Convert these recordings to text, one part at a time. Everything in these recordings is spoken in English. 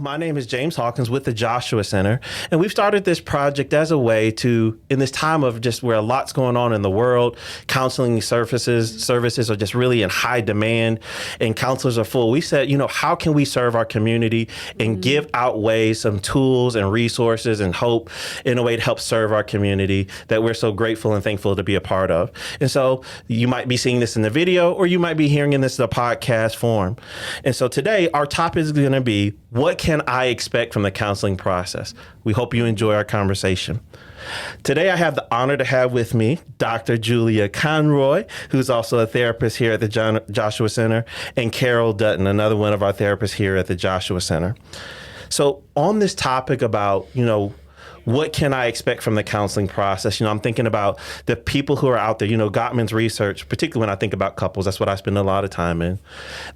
My name is James Hawkins with the Joshua Center, and we've started this project as a way to, in this time of just where a lot's going on in the world, counseling services are just really in high demand, and counselors are full. We said, how can we serve our community and give out ways, some tools and resources and hope in a way to help serve our community that we're so grateful and thankful to be a part of. And so you might be seeing this in the video, or you might be hearing this in the podcast form. And so today our topic is going to be, what can I expect from the counseling process? We hope you enjoy our conversation. Today, I have the honor to have with me Dr. Julia Conroy, who's also a therapist here at the Joshua Center, and Carol Dutton, another one of our therapists here at the Joshua Center. So on this topic about, what can I expect from the counseling process? I'm thinking about the people who are out there, Gottman's research, particularly when I think about couples, that's what I spend a lot of time in,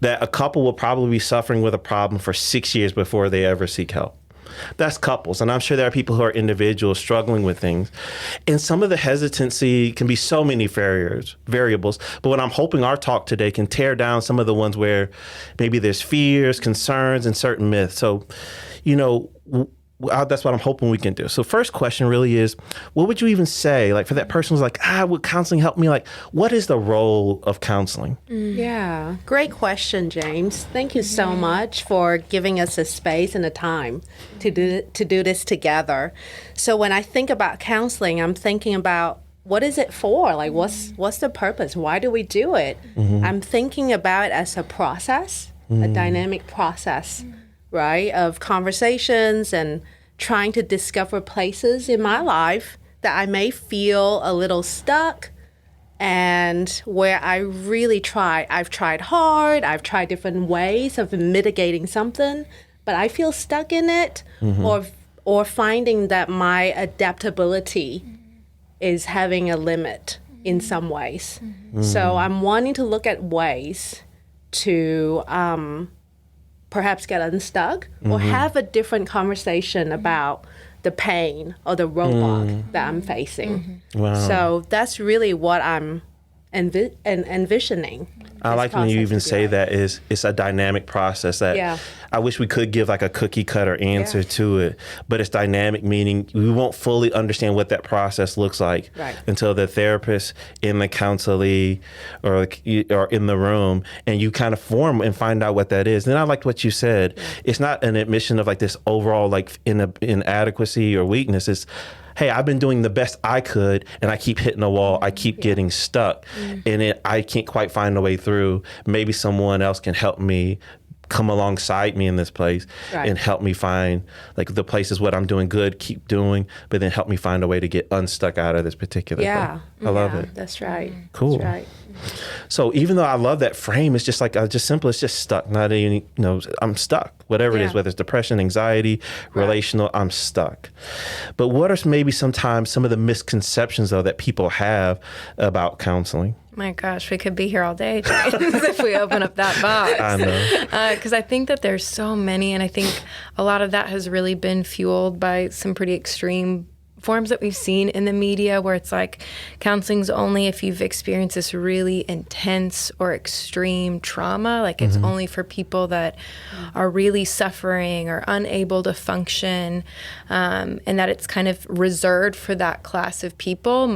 that a couple will probably be suffering with a problem for 6 years before they ever seek help. That's couples. And I'm sure there are people who are individuals struggling with things. And some of the hesitancy can be so many variables. But what I'm hoping our talk today can tear down some of the ones where maybe there's fears, concerns, and certain myths. So, that's what I'm hoping we can do. So first question really is, what would you even say, for that person who's like, would counseling help me? What is the role of counseling? Yeah, great question, James. Thank you so much for giving us a space and a time to do this together. So when I think about counseling, I'm thinking about, what is it for? What's the purpose? Why do we do it? I'm thinking about it as a process, a dynamic process, right, of conversations and trying to discover places in my life that I may feel a little stuck, and where I've tried hard, I've tried different ways of mitigating something, but I feel stuck in it, or finding that my adaptability is having a limit in some ways. So I'm wanting to look at ways to perhaps get unstuck or have a different conversation about the pain or the roadblock that I'm facing. Wow. So that's really what I'm envisioning. I like when you even say that it's a dynamic process that I wish we could give a cookie cutter answer to it, but it's dynamic, meaning we won't fully understand what that process looks like until the therapist in the counselee or in the room, and you kind of form and find out what that is. And I liked what you said. It's not an admission of this overall inadequacy or weakness. It's, hey, I've been doing the best I could, and I keep hitting a wall. I keep getting stuck, and I can't quite find a way through. Maybe someone else can help me, come alongside me in this place and help me find the places what I'm doing good, keep doing, but then help me find a way to get unstuck out of this particular thing. I love it. That's right. Cool. That's right. So even though I love that frame, it's just just simple. It's just stuck. Not any, I'm stuck. Whatever it is, whether it's depression, anxiety, relational, I'm stuck. But what are maybe sometimes some of the misconceptions though that people have about counseling? My gosh, we could be here all day, James, if we open up that box. I know. Because I think that there's so many, and I think a lot of that has really been fueled by some pretty extreme forms that we've seen in the media, where it's counseling's only if you've experienced this really intense or extreme trauma. It's only for people that are really suffering or unable to function, and that it's kind of reserved for that class of people.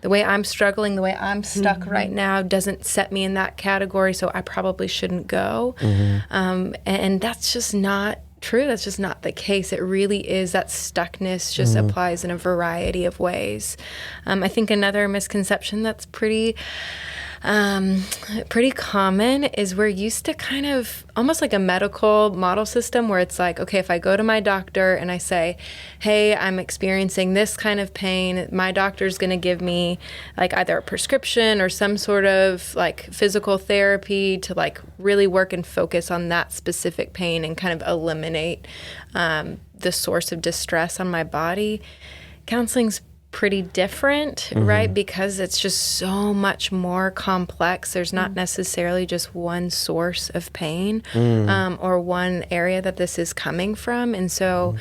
The way I'm struggling, the way I'm stuck right now doesn't set me in that category, so I probably shouldn't go. And that's just not true. That's just not the case. It really is that stuckness just applies in a variety of ways. I think another misconception that's pretty common is we're used to kind of almost like a medical model system where it's okay, if I go to my doctor and I say, hey, I'm experiencing this kind of pain, my doctor's going to give me either a prescription or some sort of physical therapy to really work and focus on that specific pain and kind of eliminate the source of distress on my body. Counseling's pretty different, right? Because it's just so much more complex. There's not necessarily just one source of pain or one area that this is coming from. And so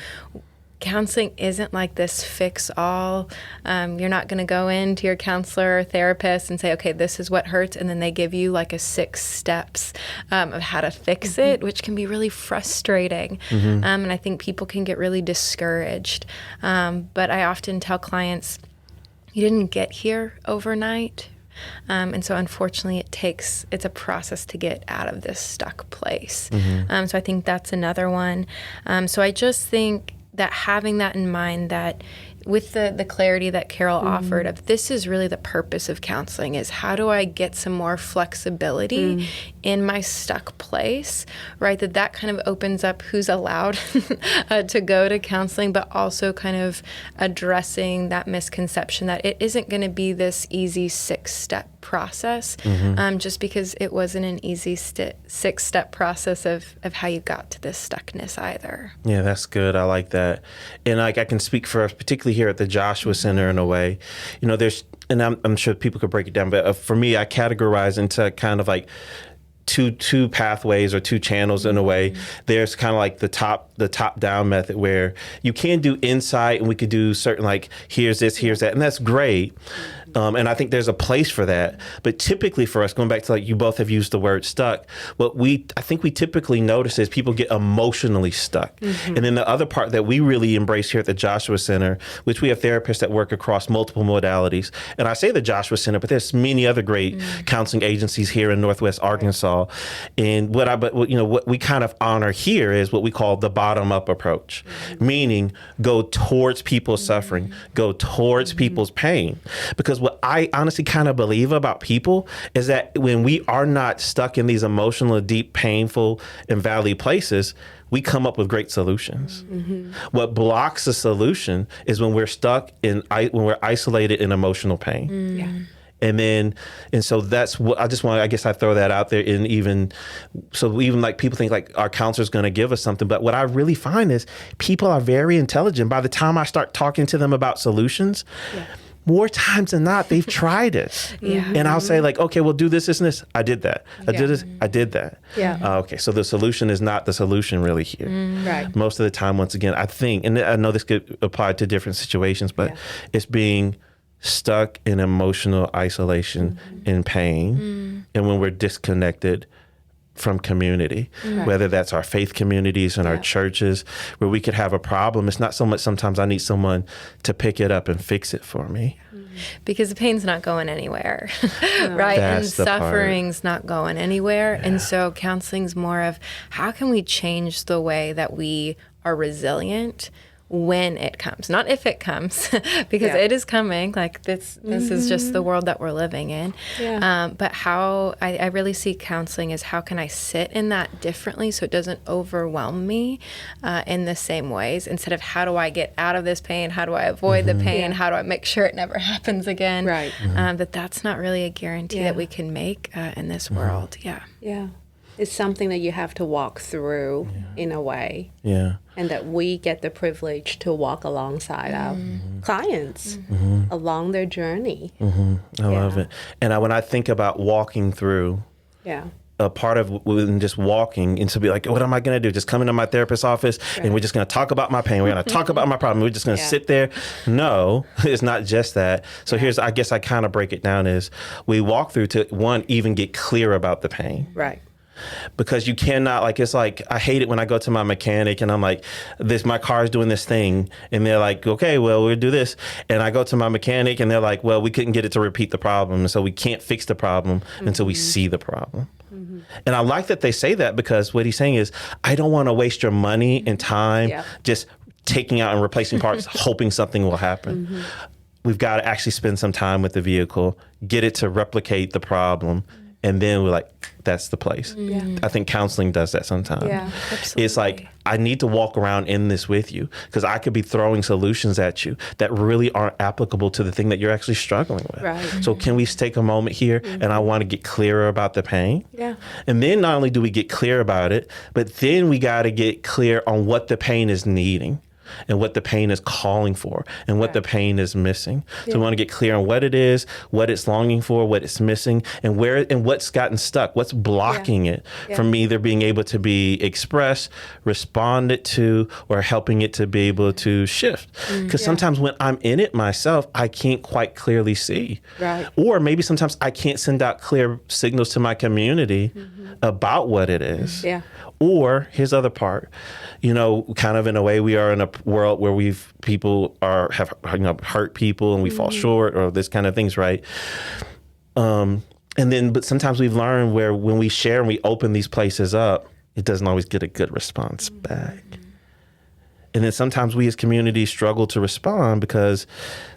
counseling isn't like this fix all. You're not going to go into your counselor or therapist and say, okay, this is what hurts. And then they give you like a 6 steps of how to fix it, which can be really frustrating. And I think people can get really discouraged. But I often tell clients, you didn't get here overnight. And so unfortunately it's a process to get out of this stuck place. So I think that's another one. So I just think that having that in mind, that with the clarity that Carol offered of this is really the purpose of counseling, is how do I get some more flexibility in my stuck place, right? That kind of opens up who's allowed to go to counseling, but also kind of addressing that misconception that it isn't going to be this easy 6-step process, just because it wasn't an easy 6-step process of how you got to this stuckness either. Yeah, that's good. I like that. And like I can speak for us, particularly here at the Joshua Center in a way, there's, and I'm sure people could break it down, but for me, I categorize into kind of like two pathways or 2 channels in a way. There's kind of like the top down method where you can do insight, and we could do certain like here's this, here's that, and that's great. And I think there's a place for that. But typically for us, going back to like you both have used the word stuck, I think we typically notice is people get emotionally stuck. And then the other part that we really embrace here at the Joshua Center, which we have therapists that work across multiple modalities. And I say the Joshua Center, but there's many other great counseling agencies here in Northwest Arkansas. And what we kind of honor here is what we call the bottom up approach, meaning go towards people's suffering, go towards people's pain. Because what I honestly kind of believe about people is that when we are not stuck in these emotional, deep, painful, and valley places, we come up with great solutions. What blocks a solution is when we're stuck when we're isolated in emotional pain. And so that's what I guess I throw that out there. And even like people think like our counselor's going to give us something. But what I really find is people are very intelligent. By the time I start talking to them about solutions, more times than not, they've tried it. And I'll say like, okay, we'll do this, this, and this. I did that. I did this. I did that. Okay. So the solution is not the solution really here. Right. Most of the time, once again, I think, and I know this could apply to different situations, but it's being stuck in emotional isolation and pain. And when we're disconnected from community, whether that's our faith communities and our churches, where we could have a problem. It's not so much sometimes I need someone to pick it up and fix it for me. Because the pain's not going anywhere, right? That's and the part. suffering's not going anywhere. And so counseling's more of how can we change the way that we are resilient when it comes, not if it comes, because it is coming. Like this is just the world that we're living in. But how I really see counseling is how can I sit in that differently so it doesn't overwhelm me in the same ways, instead of how do I get out of this pain? How do I avoid the pain? How do I make sure it never happens again? Right. That's not really a guarantee that we can make in this world. Yeah. It's something that you have to walk through in a way. And that we get the privilege to walk alongside our clients along their journey. I love it. And when I think about walking through, a part of just walking and to be like, what am I going to do? Just come into my therapist's office and we're just going to talk about my pain. We're going to talk about my problem. We're just going to sit there. No, it's not just that. So I guess I kind of break it down is we walk through to, one, even get clear about the pain. Right. Because you cannot, it's like, I hate it when I go to my mechanic and I'm like, my car's doing this thing. And they're like, okay, well, we'll do this. And I go to my mechanic and they're like, well, we couldn't get it to repeat the problem. And so we can't fix the problem until we see the problem. And I like that they say that, because what he's saying is, I don't want to waste your money and time just taking out and replacing parts, hoping something will happen. We've got to actually spend some time with the vehicle, get it to replicate the problem. And then we're like, that's the place. I think counseling does that sometimes. Absolutely. It's like, I need to walk around in this with you, because I could be throwing solutions at you that really aren't applicable to the thing that you're actually struggling with. Right. So can we take a moment here and I want to get clearer about the pain? And then not only do we get clear about it, but then we got to get clear on what the pain is needing. and what the pain is calling for and what the pain is missing. So we want to get clear on what it is, what it's longing for, what it's missing, and where and what's gotten stuck, what's blocking it from either being able to be expressed, responded to, or helping it to be able to shift. Because sometimes when I'm in it myself, I can't quite clearly see. Right. Or maybe sometimes I can't send out clear signals to my community about what it is. Yeah. Or here's the other part, kind of in a way we are in a world where people have hurt people and we fall short or this kind of things, right? But sometimes we've learned where when we share and we open these places up, it doesn't always get a good response back. And then sometimes we as communities struggle to respond because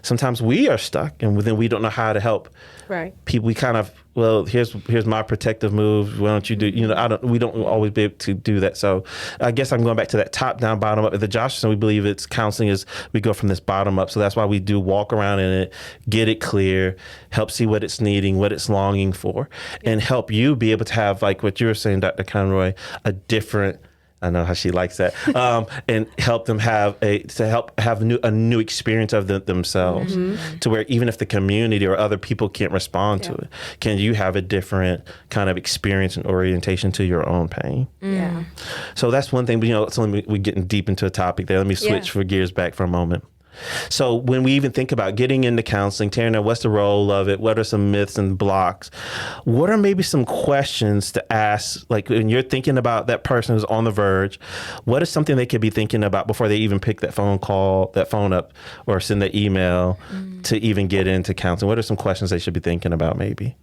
sometimes we are stuck and then we don't know how to help people. We kind of, here's my protective move. Why don't you do, we don't always be able to do that. So I guess I'm going back to that top down, bottom up. At the Joshua Center, we believe it's counseling is we go from this bottom up. So that's why we do walk around in it, get it clear, help see what it's needing, what it's longing for, and help you be able to have, like what you were saying, Dr. Conroy, a different, I know how she likes that, and help them have a new experience of themselves, to where even if the community or other people can't respond to it, can you have a different kind of experience and orientation to your own pain? Yeah. So that's one thing. But we're getting deep into a topic there. Let me switch for gears back for a moment. So when we even think about getting into counseling, Taryn, what's the role of it? What are some myths and blocks? What are maybe some questions to ask, like when you're thinking about that person who's on the verge, what is something they could be thinking about before they even pick that phone up or send that email to even get into counseling? What are some questions they should be thinking about maybe?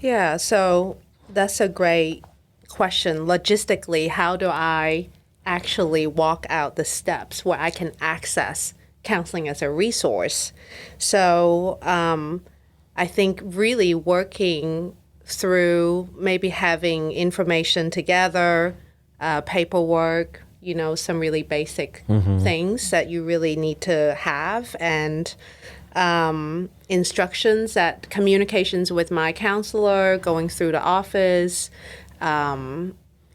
Yeah, so that's a great question. Logistically, how do I actually walk out the steps where I can access counseling as a resource? So I think really working through maybe having information together, paperwork, some really basic things that you really need to have, and instructions, that communications with my counselor, going through the office,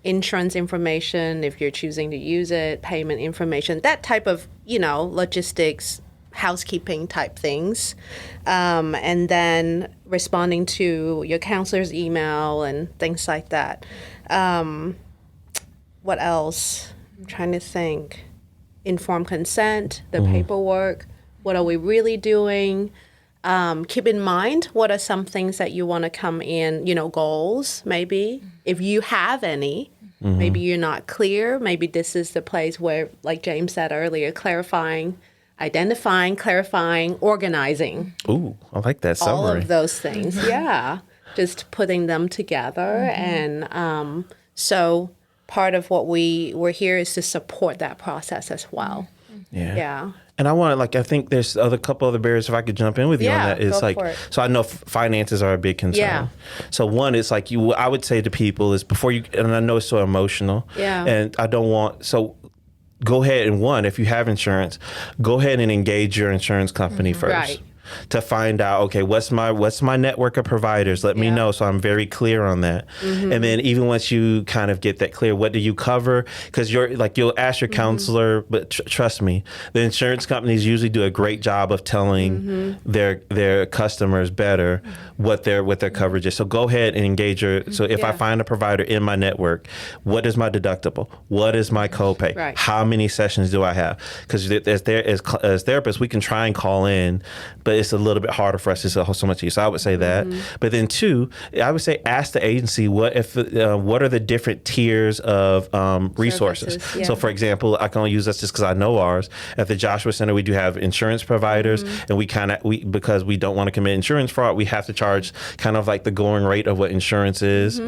insurance information, if you're choosing to use it, payment information, that type of, logistics, housekeeping type things. And then responding to your counselor's email and things like that. What else? I'm trying to think. Informed consent, the paperwork. What are we really doing? Keep in mind, what are some things that you want to come in, goals, maybe, if you have any. Maybe you're not clear. Maybe this is the place where, like James said earlier, identifying, clarifying, organizing. Ooh, I like that summary. All of those things, just putting them together. And so part of what we're here is to support that process as well. Yeah. And I think there's a couple other barriers, if I could jump in with you on that. It's go for it. So I know finances are a big concern. Yeah. So one is I would say to people is before you, and I know it's so emotional. Yeah. And I don't want, so go ahead and if you have insurance, go ahead and engage your insurance company first. Right. To find out, okay, what's my network of providers? Let me know, so I'm very clear on that. And then even once you kind of get that clear, what do you cover? Because you'll ask your counselor, but trust me, the insurance companies usually do a great job of telling their customers better what their coverage is. So go ahead and engage So if I find a provider in my network, what is my deductible? What is my copay? Right. How many sessions do I have? Because as therapists, we can try and call in, but it's a little bit harder for us to so much. So I would say that. But then two, I would say ask the agency what are the different tiers of resources. So for example, I can only use this just because I know ours. At the Joshua Center, we do have insurance providers, and because we don't want to commit insurance fraud, we have to charge kind of like the going rate of what insurance is.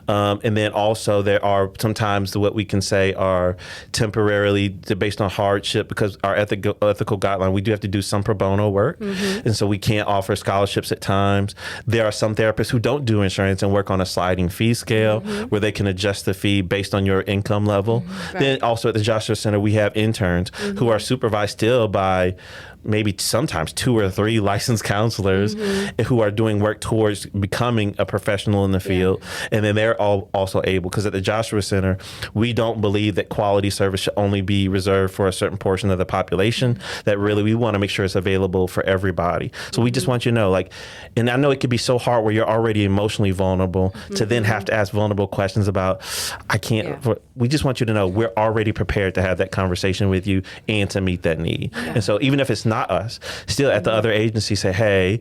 And then also there are sometimes what we can say are temporarily based on hardship, because our ethical guideline, we do have to do some pro bono work. And so we can't offer scholarships at times. There are some therapists who don't do insurance and work on a sliding fee scale where they can adjust the fee based on your income level. Then also at the Joshua Center, we have interns who are supervised still by maybe sometimes 2 or 3 licensed counselors who are doing work towards becoming a professional in the field. And then they're all also able, because at the Joshua Center, we don't believe that quality service should only be reserved for a certain portion of the population, that really we want to make sure it's available for everybody. So we just want you to know, like, and I know it could be so hard where you're already emotionally vulnerable to then have to ask vulnerable questions about, I can't, we just want you to know we're already prepared to have that conversation with you and to meet that need. And so even if it's not us, still at the other agency say, hey,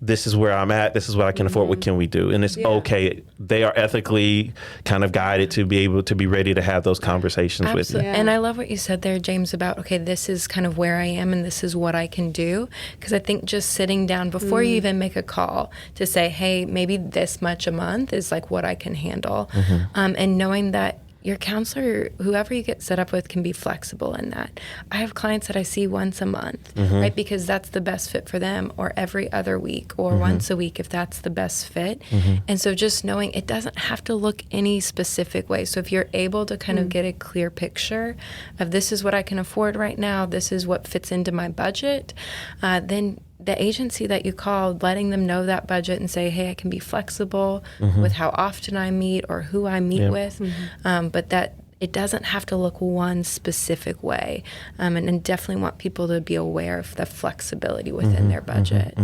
this is where I'm at, this is what I can afford, what can we do? And it's okay. They are ethically kind of guided to be able to be ready to have those conversations with you. And I love what you said there, James, about, okay, this is kind of where I am and this is what I can do. Because I think just sitting down before you even make a call to say, hey, maybe this much a month is like what I can handle. And knowing that your counselor, whoever you get set up with, can be flexible in that. I have clients that I see once a month, right? Because that's the best fit for them, or every other week, or once a week if that's the best fit. And so just knowing it doesn't have to look any specific way. So if you're able to kind of get a clear picture of this is what I can afford right now, this is what fits into my budget, then the agency that you called, letting them know that budget and say, hey, I can be flexible with how often I meet or who I meet with, but that it doesn't have to look one specific way. And definitely want people to be aware of the flexibility within their budget.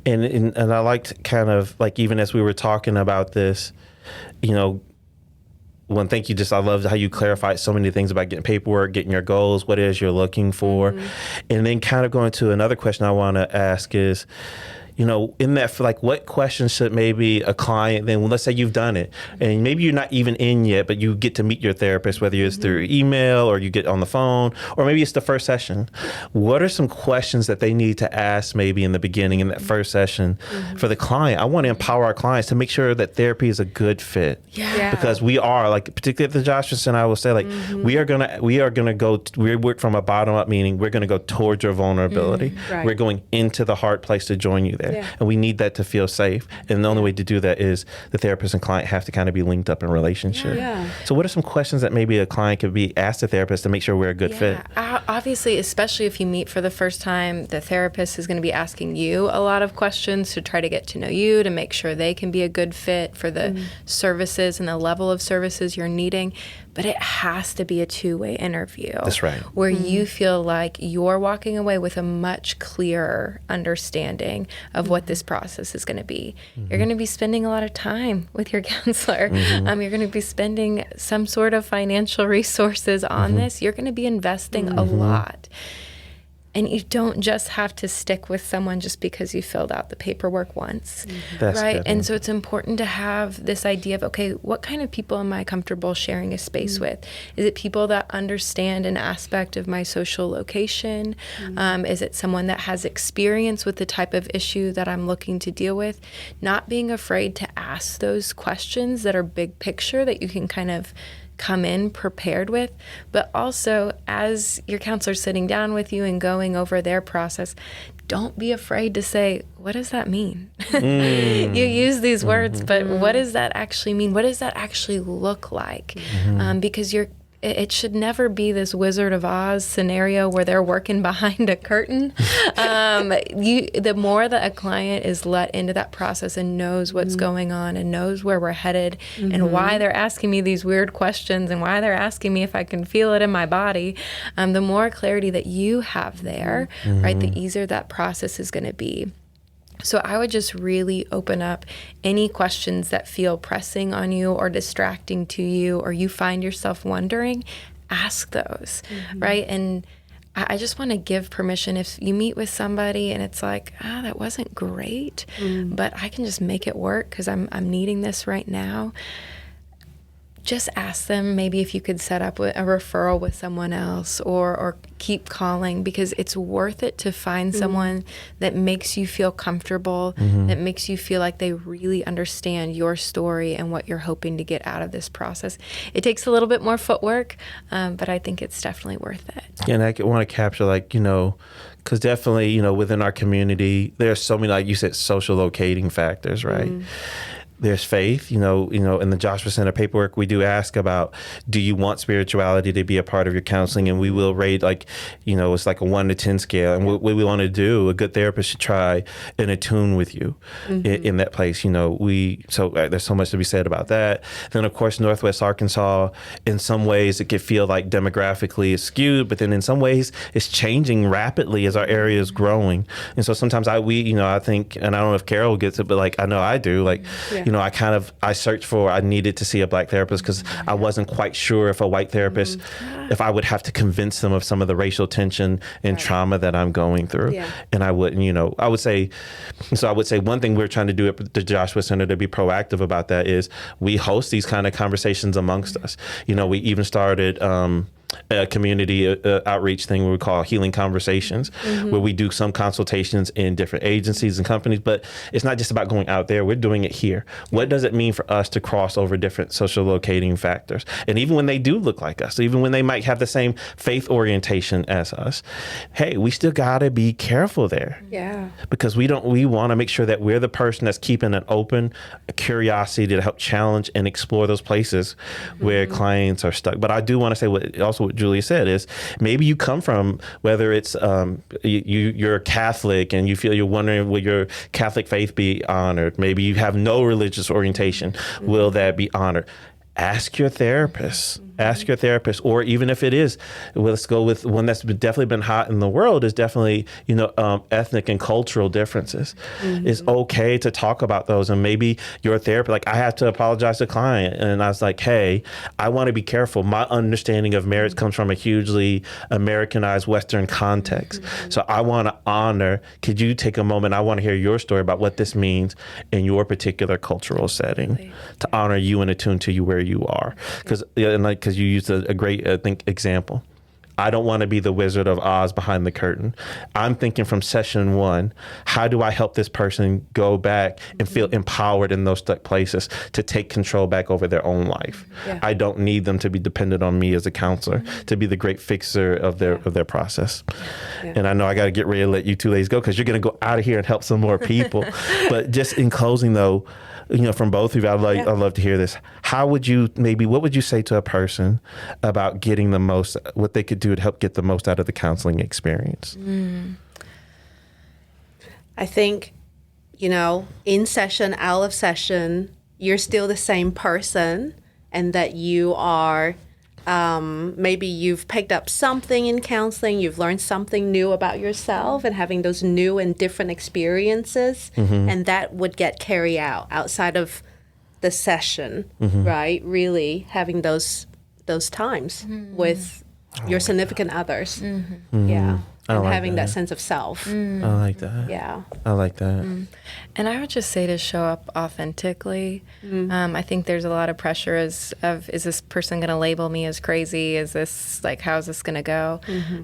And I liked kind of like, even as we were talking about this, you know, one, thank you. I loved how you clarified so many things about getting paperwork, getting your goals, what it is you're looking for. And then kind of going to another question I want to ask is, you know, in that, like, what questions should maybe a client, then let's say you've done it and maybe you're not even in yet, but you get to meet your therapist, whether it's through email or you get on the phone, or maybe it's the first session. What are some questions that they need to ask maybe in the beginning, in that first session for the client? I want to empower our clients to make sure that therapy is a good fit. Because we are, like, particularly at the Joshua Center, I will say, like, we are gonna go, we work from a bottom up, meaning we're gonna go towards your vulnerability. We're going into the hard place to join you there. And we need that to feel safe. And the only way to do that is the therapist and client have to kind of be linked up in relationship. So what are some questions that maybe a client could be asked a therapist to make sure we're a good fit? Obviously, especially if you meet for the first time, the therapist is going to be asking you a lot of questions to try to get to know you, to make sure they can be a good fit for the services and the level of services you're needing. But it has to be a two-way interview. That's right. Where you feel like you're walking away with a much clearer understanding of what this process is going to be. You're going to be spending a lot of time with your counselor. You're going to be spending some sort of financial resources on this. You're going to be investing a lot. And you don't just have to stick with someone just because you filled out the paperwork once, right? And so it's important to have this idea of, okay, what kind of people am I comfortable sharing a space with? Is it people that understand an aspect of my social location? Is it someone that has experience with the type of issue that I'm looking to deal with? Not being afraid to ask those questions that are big picture that you can kind of come in prepared with, but also as your counselor's sitting down with you and going over their process, don't be afraid to say, what does that mean? You use these words, but what does that actually mean? What does that actually look like? Because it should never be this Wizard of Oz scenario where they're working behind a curtain. The more that a client is let into that process and knows what's going on and knows where we're headed and why they're asking me these weird questions and why they're asking me if I can feel it in my body, the more clarity that you have there, right, the easier that process is going to be. So I would just really open up any questions that feel pressing on you or distracting to you, or you find yourself wondering, ask those, right? And I just want to give permission if you meet with somebody and it's like, that wasn't great, but I can just make it work because I'm needing this right now. Just ask them maybe if you could set up a referral with someone else or keep calling, because it's worth it to find someone that makes you feel comfortable, that makes you feel like they really understand your story and what you're hoping to get out of this process. It takes a little bit more footwork, but I think it's definitely worth it. And I want to capture, like, you know, Because definitely, within our community, there's so many, like you said, social locating factors, right? There's faith, in the Joshua Center paperwork, we do ask about, do you want spirituality to be a part of your counseling? And we will rate it's like a 1 to 10 scale. And what we want to do, a good therapist should try and attune with you in that place. There's so much to be said about that. Then of course, Northwest Arkansas, in some ways it could feel like demographically is skewed, but then in some ways it's changing rapidly as our area is growing. And so sometimes I think, and I don't know if Carol gets it, but like, I know I do, I searched I needed to see a Black therapist because I wasn't quite sure if a white therapist, if I would have to convince them of some of the racial tension and trauma that I'm going through. Yeah. And I wouldn't, I would say one thing we're trying to do at the Joshua Center to be proactive about that is we host these kind of conversations amongst us. We even started, a community outreach thing we call Healing Conversations, where we do some consultations in different agencies and companies, but it's not just about going out there. We're doing it here. What does it mean for us to cross over different social locating factors? And even when they do look like us, even when they might have the same faith orientation as us, hey, we still got to be careful there. Yeah. Because we want to make sure that we're the person that's keeping an open curiosity to help challenge and explore those places where clients are stuck. But I do want to say what Julia said is maybe you come from, whether it's you're Catholic and you're wondering, will your Catholic faith be honored? Maybe you have no religious orientation. Will that be honored? Ask your therapist. Or even if it is, let's go with one that's definitely been hot in the world, is definitely, ethnic and cultural differences. It's okay to talk about those. And maybe your therapist, like I had to apologize to a client and I was like, hey, I want to be careful. My understanding of marriage comes from a hugely Americanized Western context. So I want to honor, could you take a moment? I want to hear your story about what this means in your particular cultural setting to honor you and attune to you where you are. Because you used a great, I think, example. I don't want to be the Wizard of Oz behind the curtain. I'm thinking from session 1, how do I help this person go back and feel empowered in those stuck places to take control back over their own life? Yeah. I don't need them to be dependent on me as a counselor to be the great fixer of their process. Yeah. And I know I got to get ready to let you two ladies go because you're going to go out of here and help some more people. But just in closing, though, from both of you, I'd love to hear this. What would you say to a person about getting the most, what they could do to help get the most out of the counseling experience? I think, in session, out of session, you're still the same person, and that you are, maybe you've picked up something in counseling, you've learned something new about yourself and having those new and different experiences, and that would get carried out outside of the session, right? Really having those times with your significant others. Yeah. And having that sense of self. I like that. Yeah. I like that. And I would just say to show up authentically. I think there's a lot of pressure is this person going to label me as crazy? Is this how is this going to go?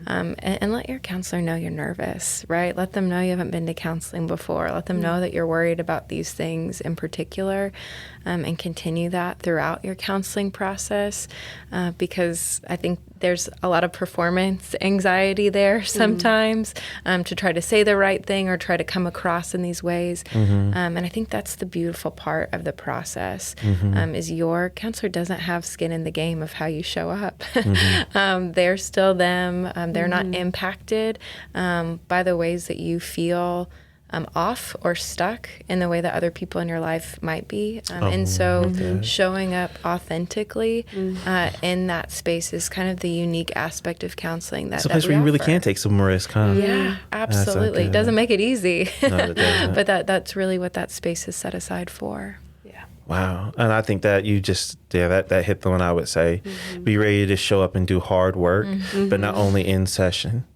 And let your counselor know you're nervous, right? Let them know you haven't been to counseling before. Let them know that you're worried about these things in particular, and continue that throughout your counseling process, because I think there's a lot of performance anxiety there sometimes, to try to say the right thing or try to come across in these ways. And I think that's the beautiful part of the process, is your counselor doesn't have skin in the game of how you show up. They're still them. They're not impacted by the ways that you feel off or stuck in the way that other people in your life might be. And so showing up authentically in that space is kind of the unique aspect of counseling it's a place where you really can take some risk, huh? Yeah, absolutely. It doesn't make it easy. No, it doesn't. But that's really what that space is set aside for. Yeah. Wow. And I think that you just, that hit the one I would say. Be ready to show up and do hard work, but not only in session.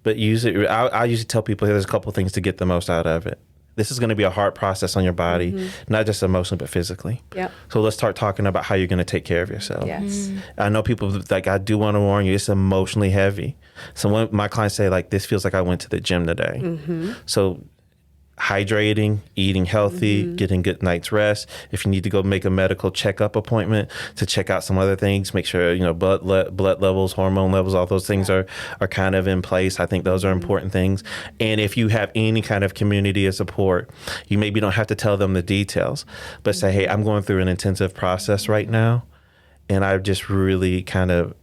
But use it. I usually tell people there's a couple of things to get the most out of it. This is going to be a hard process on your body, not just emotionally, but physically. Yep. So let's start talking about how you're going to take care of yourself. Yes. I know people, I do want to warn you, it's emotionally heavy. So when my clients say, this feels like I went to the gym today. So hydrating, eating healthy, getting good night's rest. If you need to go make a medical checkup appointment to check out some other things, make sure, blood levels, hormone levels, all those things are kind of in place. I think those are important things. And if you have any kind of community of support, you maybe don't have to tell them the details, but say, hey, I'm going through an intensive process right now. And I just really kind of,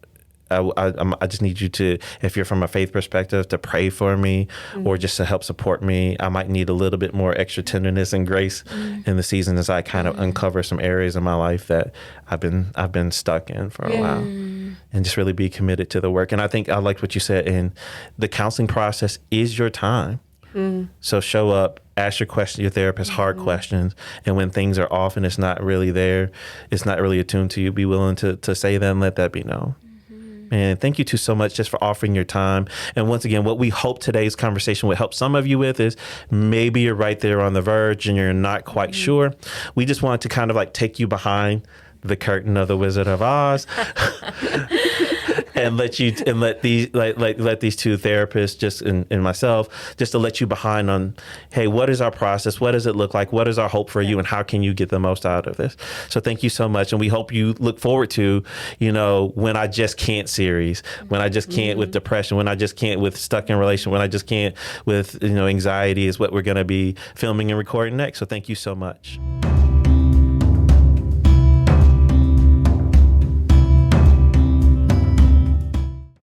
I just need you to, if you're from a faith perspective, to pray for me or just to help support me. I might need a little bit more extra tenderness and grace in the season as I kind of uncover some areas of my life that I've been stuck in for a while, and just really be committed to the work. And I think I liked what you said, and the counseling process is your time. So show up, ask your therapist hard questions, and when things are off and it's not really there, it's not really attuned to you, be willing to say that and let that be known. And thank you two so much just for offering your time. And once again, what we hope today's conversation would help some of you with is maybe you're right there on the verge and you're not quite sure. We just wanted to kind of like take you behind the curtain of the Wizard of Oz and let these two therapists just and myself just to let you behind on, hey, what is our process? What does it look like? What is our hope for you? And how can you get the most out of this? So thank you so much. And we hope you look forward to, When I Just Can't series, when I just can't with depression, when I just can't with stuck in relation, when I just can't with, anxiety is what we're going to be filming and recording next. So thank you so much.